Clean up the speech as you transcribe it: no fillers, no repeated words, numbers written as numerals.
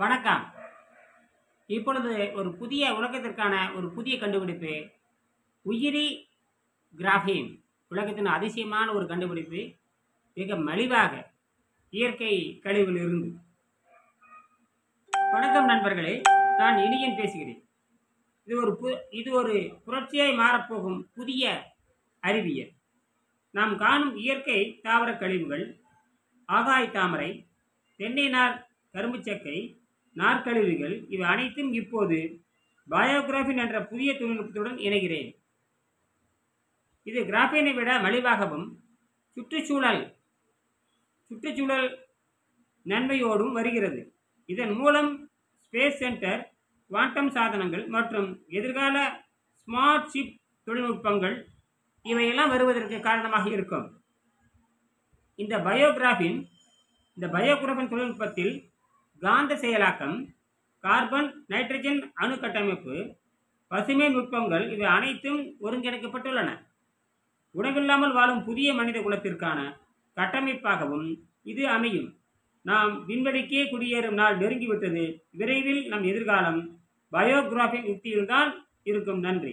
வணக்கம். இப்பொழுது ஒரு புதிய உலகத்திற்கான ஒரு புதிய கண்டுபிடிப்பு உயிரி கிராஃபீன். உலகத்தின் அதிசயமான ஒரு கண்டுபிடிப்பு. மிக மலிவாக இயற்கை கழிவில் இருந்து. வணக்கம் நண்பர்களே, நான் இனியன் பேசுகிறேன். இது ஒரு புரட்சியாய் மாறப்போகும் புதிய அறிவியல். நாம் காணும் இயற்கை தாவர கழிவுகள், ஆகாய தாமரை, தென்னை நார், கரும்புச்சக்கை, நார்க்கழிவுகள் இவை அனைத்தும் இப்போது பயோகிராஃபின் என்ற புதிய தொழில்நுட்பத்துடன் இணைகிறேன். இது கிராஃபீனை விட மலிவாகவும் சுற்றுச்சூழல் நன்மையோடும் வருகிறது. இதன் மூலம் ஸ்பேஸ் சென்டர், குவாண்டம் சாதனங்கள் மற்றும் எதிர்கால ஸ்மார்ட் சிப் தொழில்நுட்பங்கள் இவையெல்லாம் வருவதற்கு காரணமாக இருக்கும். இந்த பயோகிராஃபின் தொழில்நுட்பத்தில் காந்த செயலாக்கம், கார்பன் நைட்ரஜன் அணு கட்டமைப்பு, பசுமை நுட்பங்கள் இவை அனைத்தும் ஒருங்கிணைக்கப்பட்டுள்ளன. உணவில்லாமல் வாழும் புதிய மனித குலத்திற்கான கட்டமைப்பாகவும் இது அமையும். நாம் விண்வெளிக்கே குடியேறும் நாள் நெருங்கிவிட்டது. விரைவில் நம் எதிர்காலம் பயோகிராஃபின் யுக்தியில்தான் இருக்கும். நன்றி.